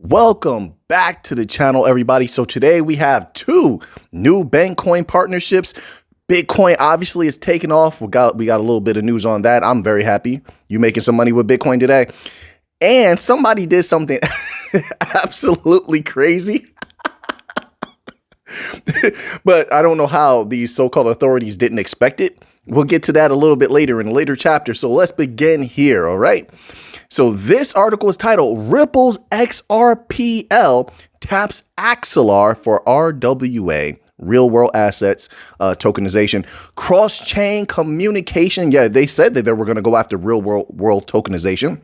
Welcome back to the channel, everybody. So today we have two new bank coin partnerships. Bitcoin obviously is taking off. We got a little bit of news on that. I'm very happy. You making some money with Bitcoin today. And somebody did something absolutely crazy. But I don't know how these so-called authorities didn't expect it. We'll get to that a little bit later in a later chapter. So let's begin here. All right. So this article is titled Ripple's XRPL taps Axelar for RWA, real world assets, tokenization, cross-chain communication. Yeah, they said that they were going to go after real world tokenization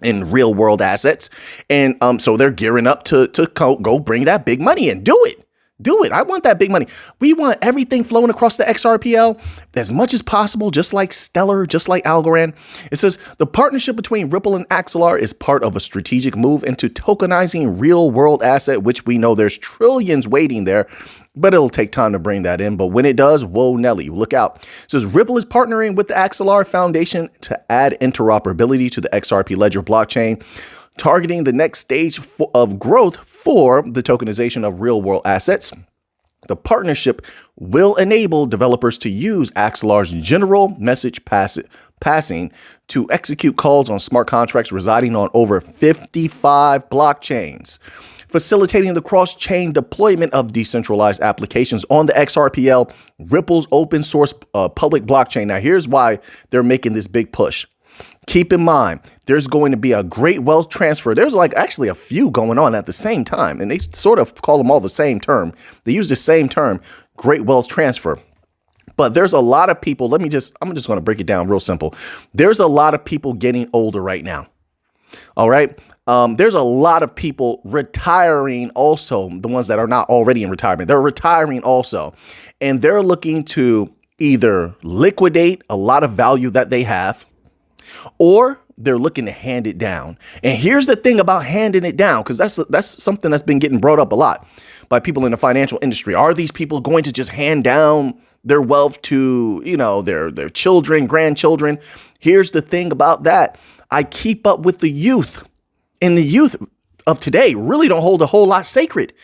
and real world assets. And so they're gearing up to go bring that big money in. Do it. Do it. I want that big money. We want everything flowing across the XRPL as much as possible, just like Stellar, just like Algorand. It says the partnership between Ripple and Axelar is part of a strategic move into tokenizing real world asset, which we know there's trillions waiting there, but it'll take time to bring that in. But when it does, whoa, Nelly, look out. It says Ripple is partnering with the Axelar Foundation to add interoperability to the XRP Ledger blockchain, targeting the next stage of growth for the tokenization of real-world assets. The partnership will enable developers to use Axelar's general message passing to execute calls on smart contracts residing on over 55 blockchains, facilitating the cross-chain deployment of decentralized applications on the XRPL, Ripple's open source public blockchain. Now, here's why they're making this big push. Keep in mind, there's going to be a great wealth transfer. There's actually a few going on at the same time, and they sort of call them all the same term. They use the same term, great wealth transfer. But there's a lot of people. I'm just going to break it down real simple. There's a lot of people getting older right now. All right. There's a lot of people retiring also, the ones that are not already in retirement. They're retiring also, and they're looking to either liquidate a lot of value that they have, or they're looking to hand it down. And here's the thing about handing it down, because that's something that's been getting brought up a lot by people in the financial industry. Are these people going to just hand down their wealth to, their children, grandchildren? Here's the thing about that. I keep up with the youth, and the youth of today really don't hold a whole lot sacred.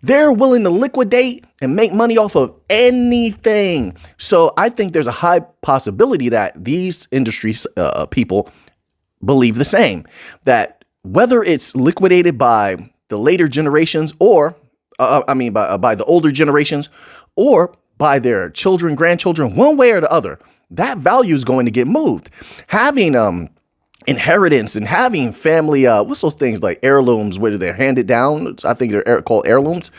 They're willing to liquidate and make money off of anything. So I think there's a high possibility that these industry people believe the same, that whether it's liquidated by the later generations or by the older generations or by their children, grandchildren, one way or the other, that value is going to get moved. Having inheritance and having family, what's those things like heirlooms, where they're handed down? I think they're called heirlooms.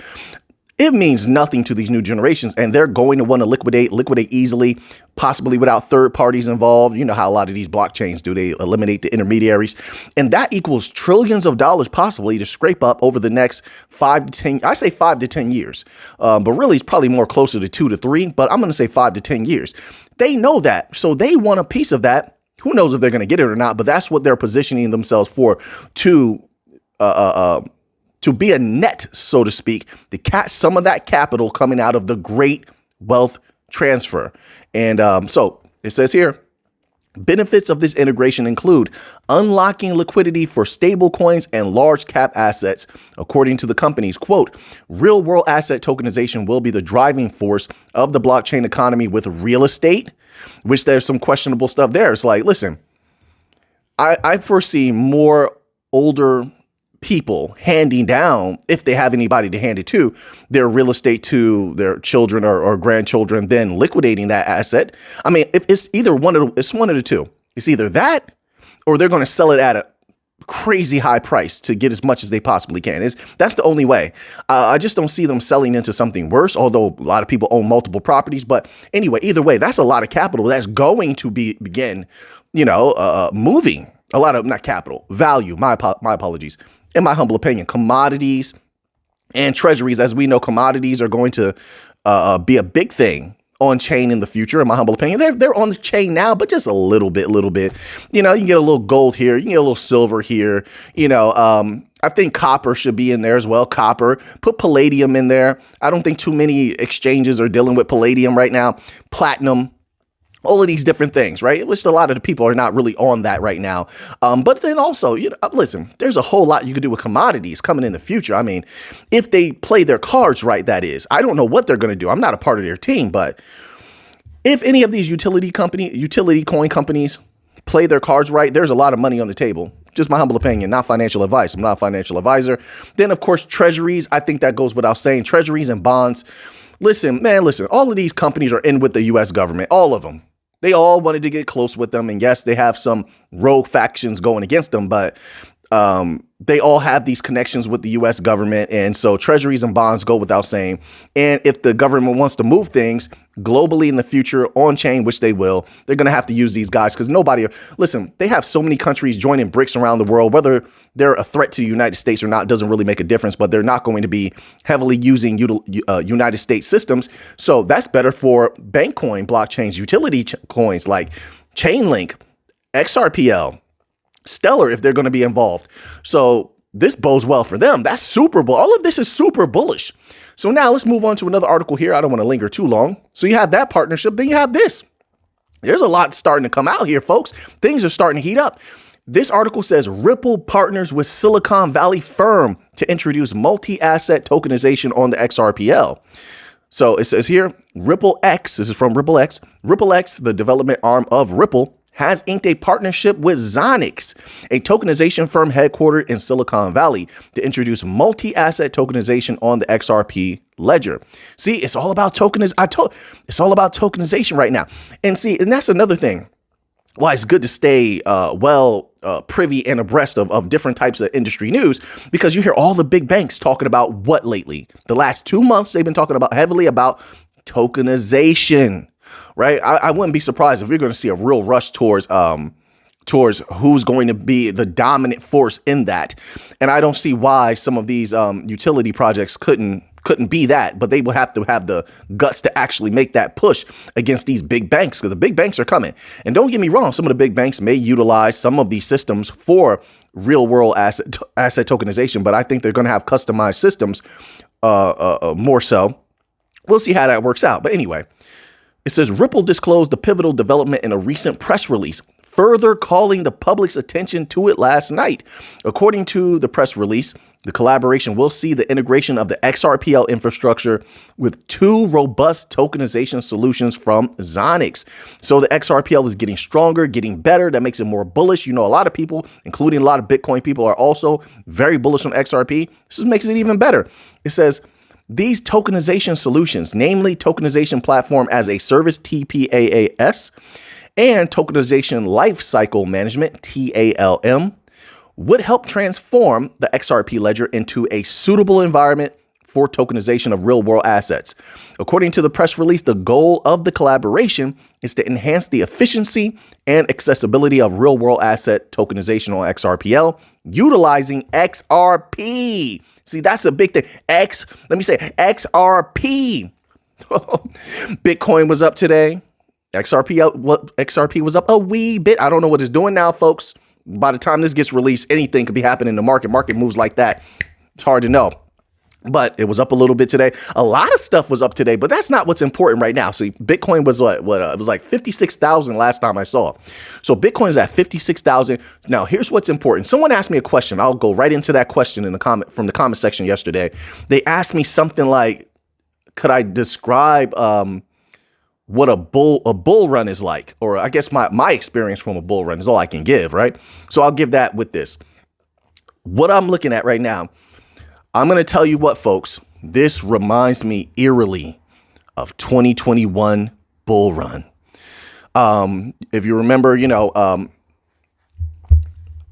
It means nothing to these new generations, and they're going to want to liquidate easily, possibly without third parties involved. You know how a lot of these blockchains do. They eliminate the intermediaries, and that equals trillions of dollars possibly to scrape up over the next 5 to 10. I say 5 to 10 years, but really it's probably more closer to 2 to 3, but I'm going to say 5 to 10 years. They know that, so they want a piece of that. Who knows if they're going to get it or not, but that's what they're positioning themselves for, to be a net, so to speak, to catch some of that capital coming out of the great wealth transfer. And so it says here, benefits of this integration include unlocking liquidity for stable coins and large cap assets. According to the company's quote, real world asset tokenization will be the driving force of the blockchain economy with real estate, which there's some questionable stuff there. It's like, listen, I foresee more older people handing down, if they have anybody to hand it to, their real estate to their children or grandchildren, then liquidating that asset. I mean, if it's either one of the two. It's either that or they're going to sell it at a crazy high price to get as much as they possibly can. That's the only way. I just don't see them selling into something worse, although a lot of people own multiple properties. But anyway, either way, that's a lot of capital that's going to begin, moving a lot of, not capital, value. My apologies. In my humble opinion, commodities and treasuries, as we know, commodities are going to be a big thing on chain in the future. In my humble opinion, they're on the chain now, but just a little bit. You can get a little gold here, you can get a little silver here. I think copper should be in there as well. Copper, put palladium in there. I don't think too many exchanges are dealing with palladium right now. Platinum. all of these different things, right? Which a lot of the people are not really on that right now. But then also, listen, there's a whole lot you could do with commodities coming in the future. I mean, if they play their cards right, that is. I don't know what they're going to do. I'm not a part of their team, but if any of these utility coin companies play their cards right, there's a lot of money on the table. Just my humble opinion, not financial advice. I'm not a financial advisor. Then, of course, treasuries. I think that goes without saying. Treasuries and bonds. Listen, all of these companies are in with the U.S. government, all of them. They all wanted to get close with them. And yes, they have some rogue factions going against them, but they all have these connections with the U.S. government. And so treasuries and bonds go without saying. And if the government wants to move things globally in the future on chain, which they will, they're going to have to use these guys because they have so many countries joining BRICS around the world, whether they're a threat to the United States or not doesn't really make a difference, but they're not going to be heavily using United States systems. So that's better for bank coin blockchains, utility coins like Chainlink, XRPL, Stellar, if they're going to be involved. So this bodes well for them. That's super bull. All of this is super bullish. So now let's move on to another article here. I don't want to linger too long. So you have that partnership. Then you have this. There's a lot starting to come out here, folks. Things are starting to heat up. This article says Ripple partners with Silicon Valley firm to introduce multi-asset tokenization on the XRPL. So it says here, RippleX, this is from RippleX. RippleX, the development arm of Ripple, has inked a partnership with Zoniqx, a tokenization firm headquartered in Silicon Valley, to introduce multi-asset tokenization on the XRP Ledger. See, it's all about it's all about tokenization right now. And that's another thing why it's good to stay privy and abreast of different types of industry news, because you hear all the big banks talking about what lately? The last 2 months, they've been talking heavily about tokenization. Right. I wouldn't be surprised if we're going to see a real rush towards who's going to be the dominant force in that. And I don't see why some of these utility projects couldn't be that, but they will have to have the guts to actually make that push against these big banks, because the big banks are coming. And don't get me wrong, some of the big banks may utilize some of these systems for real world asset tokenization, but I think they're going to have customized systems more so. We'll see how that works out. But anyway, it says Ripple disclosed the pivotal development in a recent press release, further calling the public's attention to it last night. According to the press release, the collaboration will see the integration of the XRPL infrastructure with two robust tokenization solutions from Zoniqx. So the XRPL is getting stronger, getting better. That makes it more bullish. A lot of people, including a lot of Bitcoin people, are also very bullish on XRP. This makes it even better. It says, these tokenization solutions, namely tokenization platform as a service, TPAAS, and tokenization lifecycle management, TALM, would help transform the XRP ledger into a suitable environment for tokenization of real world assets. According to the press release, the goal of the collaboration is to enhance the efficiency and accessibility of real world asset tokenization on XRPL, utilizing XRP. See, that's a big thing. XRP. Bitcoin was up today. XRP was up a wee bit. I don't know what it's doing now, folks. By the time this gets released, anything could be happening in the market. Market moves like that. It's hard to know. But it was up a little bit today. A lot of stuff was up today, but that's not what's important right now. See, Bitcoin was it was like 56,000 last time I saw. So Bitcoin is at 56,000. Now, here's what's important. Someone asked me a question. I'll go right into that question from the comment section yesterday. They asked me something like, could I describe what a bull run is like? Or I guess my experience from a bull run is all I can give, right? So I'll give that with this. What I'm looking at right now, I'm going to tell you what, folks, this reminds me eerily of 2021 bull run. If you remember,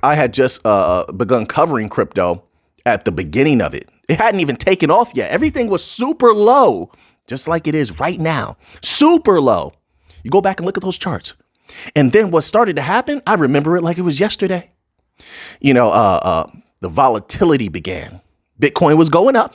I had just begun covering crypto at the beginning of it. It hadn't even taken off yet. Everything was super low, just like it is right now. Super low. You go back and look at those charts. And then what started to happen, I remember it like it was yesterday. The volatility began. Bitcoin was going up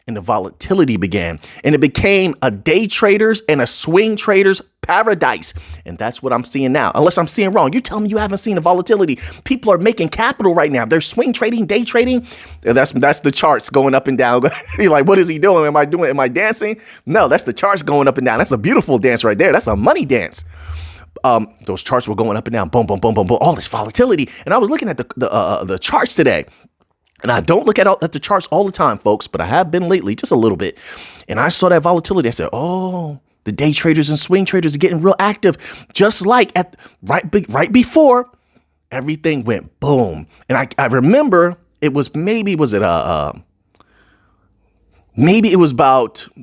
and the volatility began, and it became a day traders and a swing traders paradise. And that's what I'm seeing now. Unless I'm seeing wrong. You tell me you haven't seen the volatility. People are making capital right now. They're swing trading, day trading. And that's the charts going up and down. You're like, what is he doing? Am I dancing? No, that's the charts going up and down. That's a beautiful dance right there. That's a money dance. those charts were going up and down, boom, boom, boom, boom, boom, all this volatility. And I was looking at the charts today. And I don't look at the charts all the time, folks, but I have been lately, just a little bit. And I saw that volatility. I said, oh, the day traders and swing traders are getting real active, just like at right before everything went boom. And I remember it was maybe it was about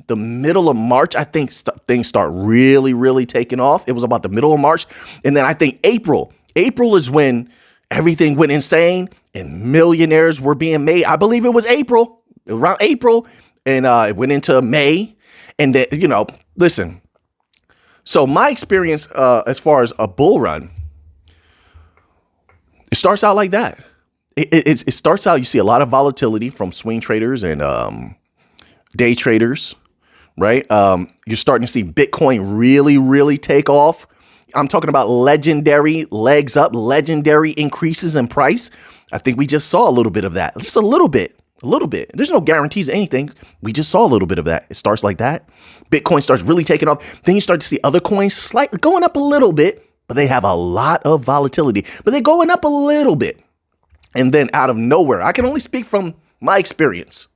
the middle of March. I think things start really taking off. It was about the middle of March. And then I think April is when everything went insane and millionaires were being made. I believe it was around April. And it went into May. And then, listen. So my experience as far as a bull run, it starts out like that. It starts out, you see a lot of volatility from swing traders and day traders, right? You're starting to see Bitcoin really take off. I'm talking about legendary legs up, legendary increases in price. I think we just saw a little bit of that, just a little bit. There's no guarantees of anything. We just saw a little bit of that. It starts like that. Bitcoin starts really taking off. Then you start to see other coins slightly going up a little bit, but they have a lot of volatility, but they're going up a little bit. And then out of nowhere, I can only speak from my experience.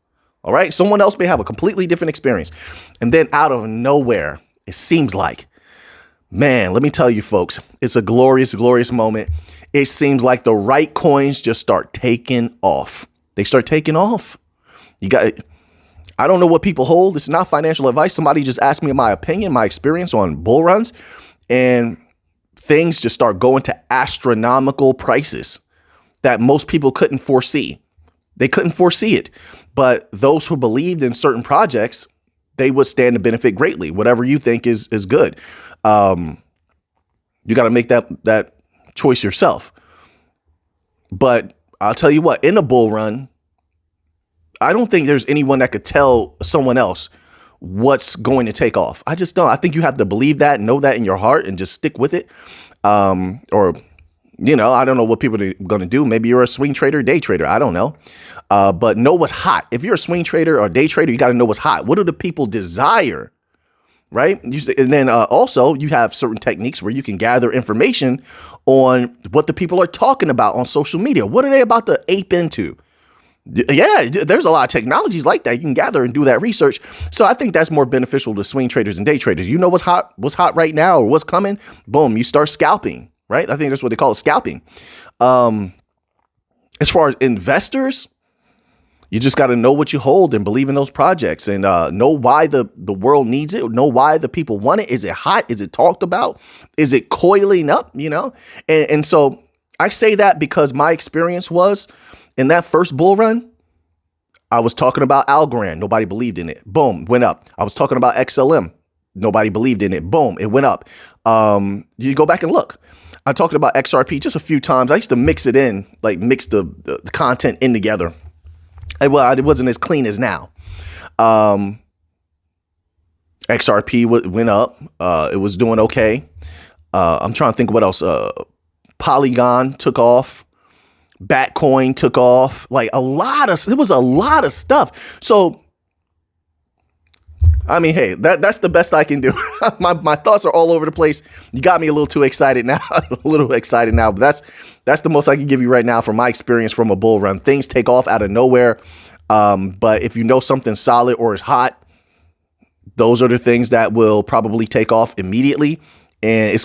All right. Someone else may have a completely different experience. And then out of nowhere, it seems like, man, let me tell you, folks, it's a glorious moment. It seems like the right coins just start taking off. They start taking off. I don't know what people hold. This is not financial advice. Somebody just asked me my opinion, my experience on bull runs, and things just start going to astronomical prices that most people couldn't foresee. They couldn't foresee it. But those who believed in certain projects, they would stand to benefit greatly. Whatever you think is good. You got to make that choice yourself. But I'll tell you what, in a bull run, I don't think there's anyone that could tell someone else what's going to take off. I just don't. I think you have to believe that, know that in your heart, and just stick with it. I don't know what people are going to do. Maybe you're a swing trader, day trader. I don't know. But know what's hot. If you're a swing trader or day trader, you got to know what's hot. What do the people desire? Right. And then also you have certain techniques where you can gather information on what the people are talking about on social media. What are they about to ape into? Yeah, there's a lot of technologies like that. You can gather and do that research. So I think that's more beneficial to swing traders and day traders. You know what's hot right now or what's coming. Boom, you start scalping. Right. I think that's what they call it, scalping. As far as investors, you just got to know what you hold and believe in those projects and know why the world needs it. Know why the people want it. Is it hot? Is it talked about? Is it coiling up? And so I say that because my experience was in that first bull run, I was talking about Algorand. Nobody believed in it. Boom, went up. I was talking about XLM. Nobody believed in it. Boom, it went up. You go back and look. I talked about XRP just a few times. I used to mix it in, like mix the content in together. Well, it wasn't as clean as now. XRP went up. It was doing okay. I'm trying to think what else. Polygon took off. Batcoin took off. Like it was a lot of stuff. So, I mean, hey, that's the best I can do. my thoughts are all over the place. You got me a little too excited now. But that's the most I can give you right now from my experience from a bull run. Things take off out of nowhere. But if you know something solid or is hot, those are the things that will probably take off immediately. And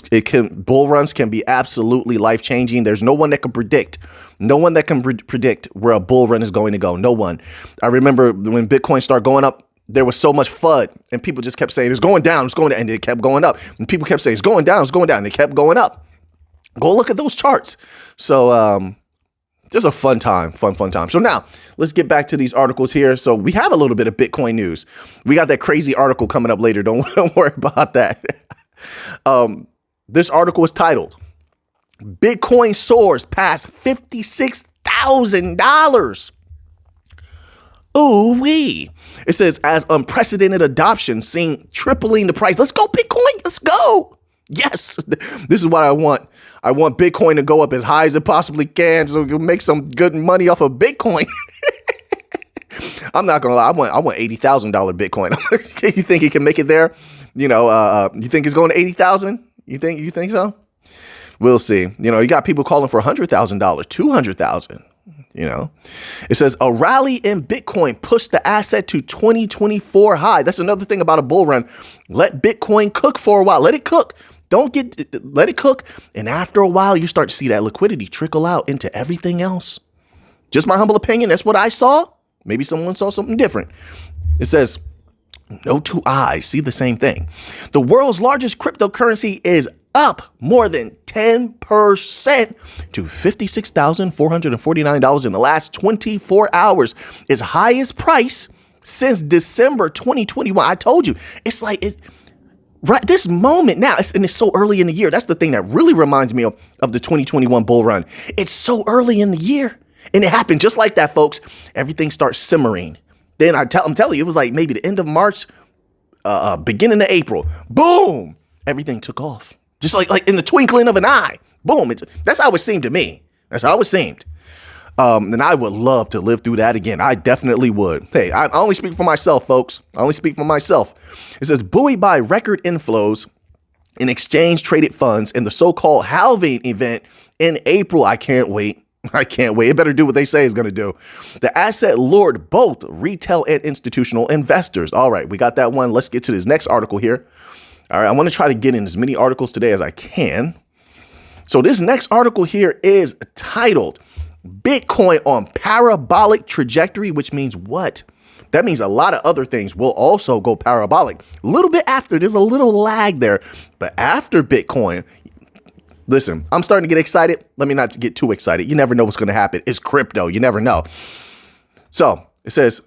bull runs can be absolutely life changing. There's no one that can predict. No one that can predict where a bull run is going to go. No one. I remember when Bitcoin started going up, there was so much FUD and people just kept saying it's going down, and it kept going up. And people kept saying it's going down, and it kept going up. Go look at those charts. So just a fun time. So now let's get back to these articles here. So we have a little bit of Bitcoin news. We got that crazy article coming up later. Don't worry about that. This article is titled Bitcoin soars past $56,000. Ooh-wee. It says, as unprecedented adoption seen tripling the price. Let's go, Bitcoin. Let's go. Yes, this is what I want. I want Bitcoin to go up as high as it possibly can so we can make some good money off of Bitcoin. I'm not going to lie. I want $80,000 Bitcoin. You think he can make it there? You think it's going to 80,000? You think so? We'll see. You got people calling for $100,000, $200,000. It says a rally in Bitcoin pushed the asset to 2024 high. That's another thing about a bull run. Let Bitcoin cook for a while. Let it cook. Let it cook. And after a while, you start to see that liquidity trickle out into everything else. Just my humble opinion. That's what I saw. Maybe someone saw something different. It says no two eyes see the same thing. The world's largest cryptocurrency is up more than 10% to $56,449 in the last 24 hours. Its highest price since December 2021. I told you, it's like right this moment now, and it's so early in the year. That's the thing that really reminds me of the 2021 bull run. It's so early in the year, and it happened just like that, folks. Everything starts simmering. Then I'm telling you, it was like maybe the end of March, beginning of April. Boom! Everything took off. Just like in the twinkling of an eye. Boom. That's how it seemed to me. That's how it seemed. And I would love to live through that again. I definitely would. Hey, I only speak for myself, folks. I only speak for myself. It says, buoyed by record inflows in exchange traded funds and the so-called halving event in April. I can't wait. It better do what they say it's going to do. The asset lured both retail and institutional investors. All right, we got that one. Let's get to this next article here. All right, I want to try to get in as many articles today as I can. So this next article here is titled Bitcoin on Parabolic Trajectory, which means what? That means a lot of other things will also go parabolic. A little bit after, there's a little lag there. But after Bitcoin, listen, I'm starting to get excited. Let me not get too excited. You never know what's going to happen. It's crypto. You never know. So it says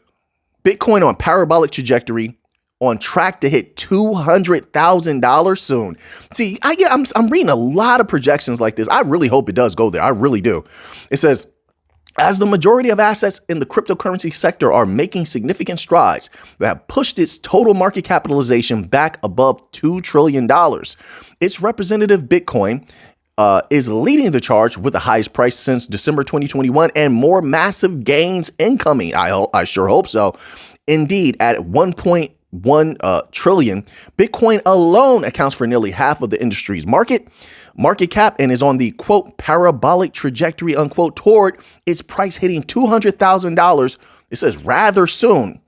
Bitcoin on parabolic trajectory, on track to hit $200,000 soon. See, I'm reading a lot of projections like this. I really hope it does go there. I really do. It says, as the majority of assets in the cryptocurrency sector are making significant strides that have pushed its total market capitalization back above $2 trillion, its representative Bitcoin is leading the charge with the highest price since December 2021 and more massive gains incoming. I sure hope so. Indeed, at 1.1 trillion, Bitcoin alone accounts for nearly half of the industry's market cap and is on the quote parabolic trajectory unquote toward its price hitting $200,000. It says rather soon.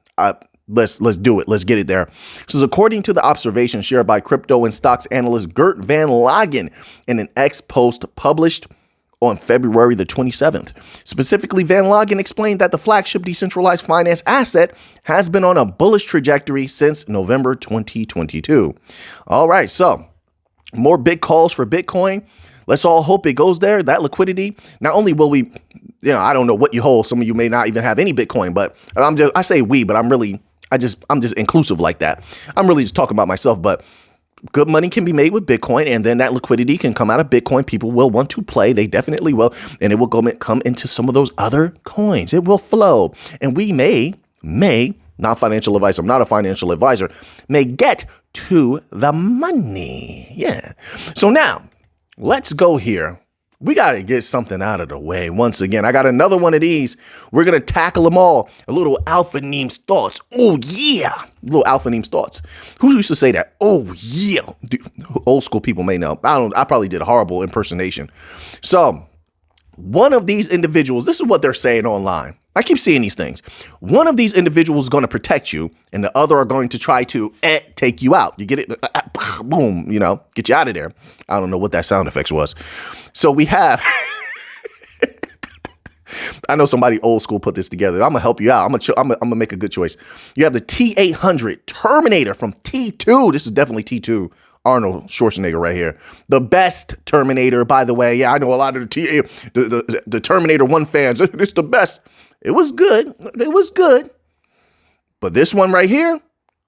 Let's do it. Let's get it there. This is according to the observation shared by crypto and stocks analyst Gert Van Lagen in an X post published on February the 27th. Specifically, Van Lagen explained that the flagship decentralized finance asset has been on a bullish trajectory since November 2022. All right, so more big calls for Bitcoin. Let's all hope it goes there. That liquidity. Not only will we, I don't know what you hold. Some of you may not even have any Bitcoin, but I say we, but I'm just inclusive like that. I'm really just talking about myself, but good money can be made with Bitcoin, and then that liquidity can come out of Bitcoin. People will want to play. They definitely will. And it will come into some of those other coins. It will flow. And we may, not financial advice, I'm not a financial advisor, may get to the money. Yeah. So now, let's go here. We got to get something out of the way. Once again, I got another one of these. We're going to tackle them all. A little Auphanims thoughts. Oh, yeah. Little Auphanims thoughts. Who used to say that? Oh, yeah. Dude, old school people may know. I probably did a horrible impersonation. So one of these individuals, this is what they're saying online. I keep seeing these things. One of these individuals is going to protect you, and the other are going to try to take you out. You get it? Boom, get you out of there. I don't know what that sound effects was. So we have, I know somebody old school put this together. I'm going to help you out. I'm going to make a good choice. You have the T800 Terminator from T2. This is definitely T2. Arnold Schwarzenegger right here. The best Terminator, by the way. Yeah, I know a lot of the Terminator 1 fans. It's the best. It was good. It was good. But this one right here,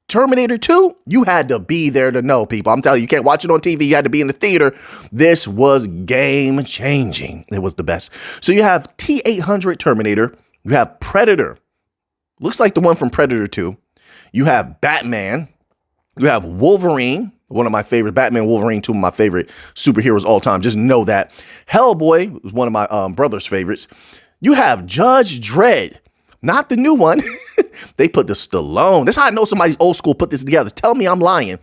Terminator 2, you had to be there to know, people. I'm telling you, you can't watch it on TV. You had to be in the theater. This was game changing. It was the best. So you have T800 Terminator. You have Predator. Looks like the one from Predator 2. You have Batman. You have Wolverine. One of my favorite, Batman, Wolverine, two of my favorite superheroes all time. Just know that. Hellboy was one of my brother's favorites. You have Judge Dredd, not the new one. They put the Stallone. That's how I know somebody's old school put this together. Tell me I'm lying.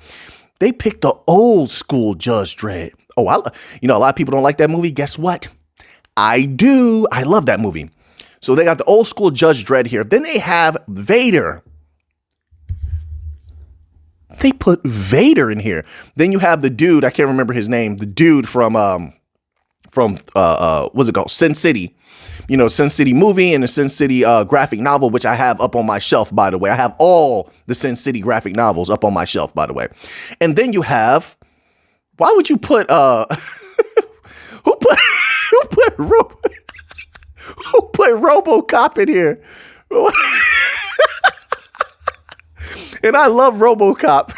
They picked the old school Judge Dredd. Oh, a lot of people don't like that movie. Guess what? I do. I love that movie. So they got the old school Judge Dredd here. Then they have Vader. They put Vader in here. Then you have the dude, I can't remember his name, the dude from what's it called? Sin City. You know, Sin City movie and the Sin City graphic novel, which I have up on my shelf, by the way. I have all the Sin City graphic novels up on my shelf, by the way. And then you have, why would you put who put RoboCop in here? And I love RoboCop.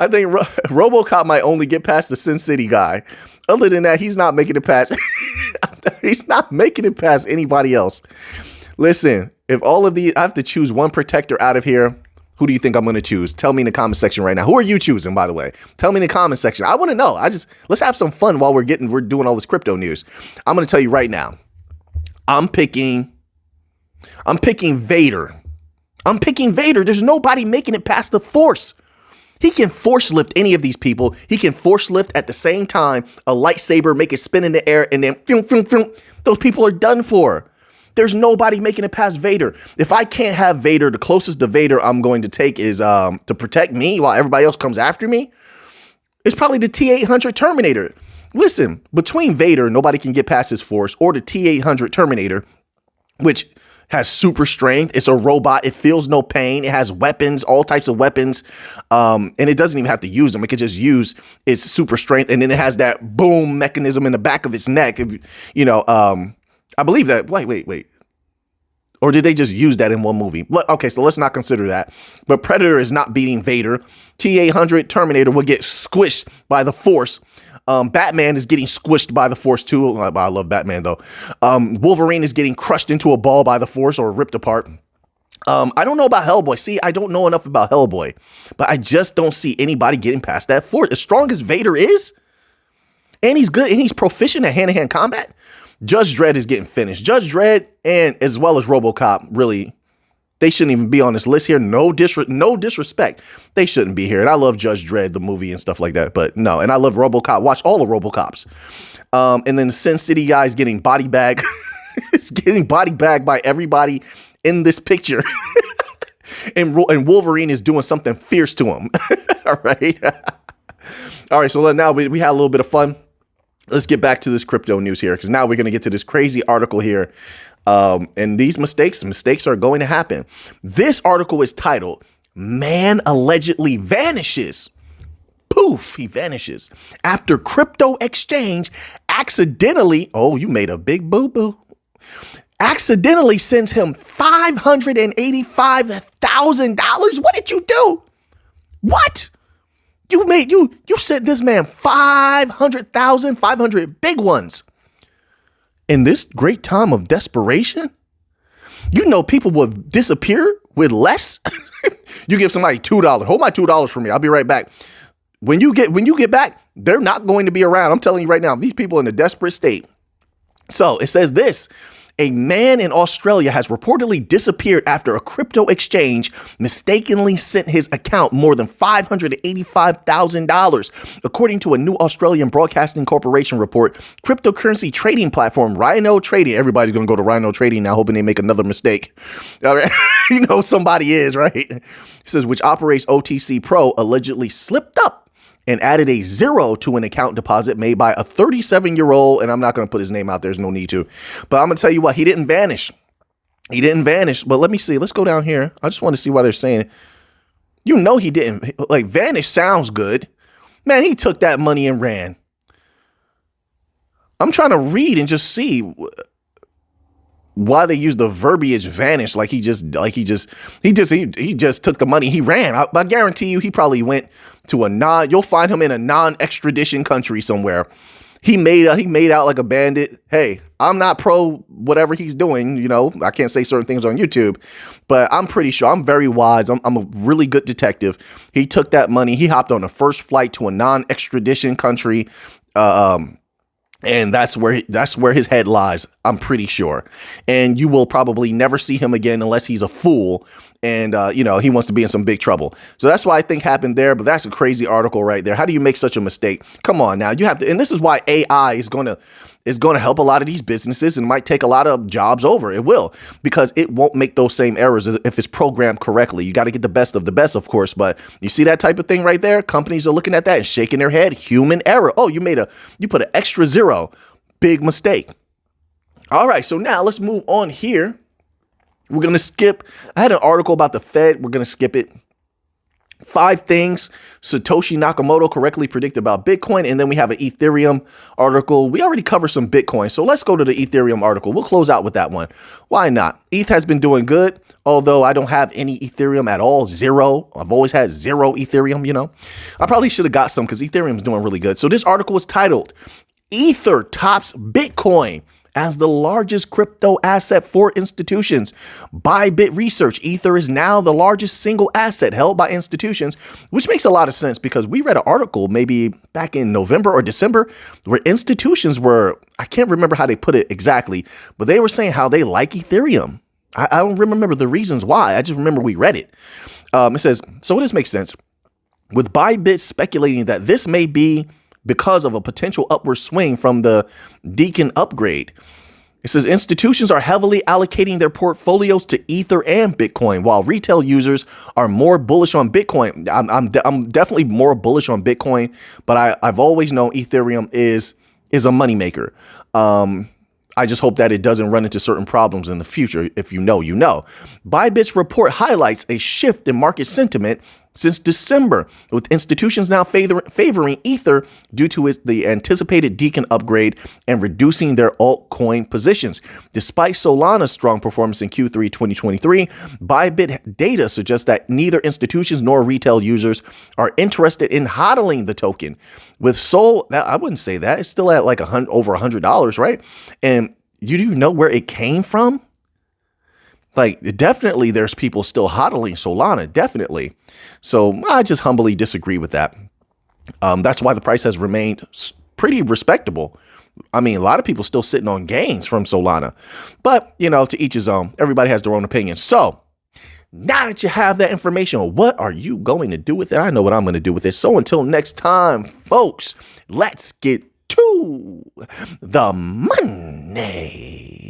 I think RoboCop might only get past the Sin City guy. Other than that, he's not making it past. He's not making it past anybody else. Listen, if all of these, I have to choose one protector out of here. Who do you think I'm going to choose? Tell me in the comment section right now. Who are you choosing, by the way? Tell me in the comment section. I want to know. Let's have some fun while we're doing all this crypto news. I'm going to tell you right now. I'm picking Vader. I'm picking Vader. There's nobody making it past the force. He can force lift any of these people. He can force lift at the same time, a lightsaber, make it spin in the air, and then those people are done for. There's nobody making it past Vader. If I can't have Vader, the closest to Vader I'm going to take is to protect me while everybody else comes after me. It's probably the T-800 Terminator. Listen, between Vader, nobody can get past his force, or the T-800 Terminator, which has super strength. It's a robot. It feels no pain. It has weapons, all types of weapons. And it doesn't even have to use them. It could just use its super strength. And then it has that boom mechanism in the back of its neck. I believe that. Wait. Or did they just use that in one movie? Okay, so let's not consider that. But Predator is not beating Vader. T-800 Terminator will get squished by the Force. Batman is getting squished by the Force too. I love Batman though. Wolverine is getting crushed into a ball by the Force or ripped apart. I don't know about Hellboy. See, I don't know enough about Hellboy, but I just don't see anybody getting past that Force. As strong as Vader is, and he's good, and he's proficient at hand-to-hand combat, Judge Dredd is getting finished. Judge Dredd, and as well as RoboCop, really, they shouldn't even be on this list here. No disrespect. They shouldn't be here. And I love Judge Dredd, the movie and stuff like that. But no, and I love RoboCop. Watch all the RoboCops. And then the Sin City guy is getting body bag. It's getting body bagged by everybody in this picture. and Wolverine is doing something fierce to him. All right. All right. So now we had a little bit of fun. Let's get back to this crypto news here, because now we're going to get to this crazy article here. And these mistakes are going to happen. This article is titled, "Man Allegedly Vanishes." Poof, he vanishes after crypto exchange accidentally, oh, you made a big boo-boo, accidentally sends him $585,000. What did you do? What? You sent this man 500 big ones. In this great time of desperation, you know people will disappear with less. You give somebody $2. Hold my $2 for me. I'll be right back. When you get back, they're not going to be around. I'm telling you right now, these people are in a desperate state. So it says this. A man in Australia has reportedly disappeared after a crypto exchange mistakenly sent his account more than $585,000. According to a new Australian Broadcasting Corporation report, cryptocurrency trading platform Rhino Trading, everybody's going to go to Rhino Trading now, hoping they make another mistake. All right. You know somebody is, right? It says, which operates OTC Pro, allegedly slipped up and added a 0 to an account deposit made by a 37-year-old, and I'm not going to put his name out. There's no need to. But I'm going to tell you what, he didn't vanish. He didn't vanish. But let me see. Let's go down here. I just want to see what they're saying. You know he didn't. Like, vanish sounds good. Man, he took that money and ran. I'm trying to read and just see why they use the verbiage vanish. He just took the money. He ran. I guarantee you he probably went to you'll find him in a non-extradition country somewhere. He made out like a bandit. Hey, I'm not pro whatever he's doing. You know, I can't say certain things on YouTube, but I'm pretty sure I'm very wise. I'm a really good detective. He took that money. He hopped on the first flight to a non-extradition country, And that's where his head lies, I'm pretty sure. And you will probably never see him again unless he's a fool and, he wants to be in some big trouble. So that's what I think happened there. But that's a crazy article right there. How do you make such a mistake? Come on now. You have to. And this is why AI is going to help a lot of these businesses and might take a lot of jobs over. It will, because it won't make those same errors if it's programmed correctly. You got to get the best of the best, of course. But you see that type of thing right there? Companies are looking at that and shaking their head. Human error. Oh, you put an extra zero. Big mistake. All right. So now let's move on here. We're going to skip. I had an article about the Fed. We're going to skip it. 5 things Satoshi Nakamoto correctly predicted about Bitcoin. And then we have an Ethereum article. We already covered some Bitcoin. So let's go to the Ethereum article. We'll close out with that one. Why not? ETH has been doing good, although I don't have any Ethereum at all. 0. I've always had 0 Ethereum, I probably should have got some because Ethereum is doing really good. So this article was titled Ether tops Bitcoin as the largest crypto asset for institutions. By Bit Research, Ether is now the largest single asset held by institutions, which makes a lot of sense because we read an article maybe back in November or December where institutions were, I can't remember how they put it exactly, but they were saying how they like Ethereum. I don't remember the reasons why. I just remember we read it. It says, so this makes sense. With Bybit speculating that this may be because of a potential upward swing from the Deacon upgrade. It says institutions are heavily allocating their portfolios to Ether and Bitcoin, while retail users are more bullish on Bitcoin. I'm definitely more bullish on Bitcoin, but I've always known Ethereum is a moneymaker. I just hope that it doesn't run into certain problems in the future. If you know, you know. Bybit's report highlights a shift in market sentiment since December, with institutions now favoring Ether due to the anticipated Deacon upgrade and reducing their altcoin positions. Despite Solana's strong performance in Q3 2023, Bybit data suggests that neither institutions nor retail users are interested in hodling the token. With Sol, I wouldn't say that. It's still at like over $100, right? And you do know where it came from? Like, definitely there's people still hodling Solana, definitely. So I just humbly disagree with that. That's why the price has remained pretty respectable. I mean, a lot of people still sitting on gains from Solana. But, to each his own. Everybody has their own opinion. So now that you have that information, what are you going to do with it? I know what I'm going to do with it. So until next time, folks, let's get to the money.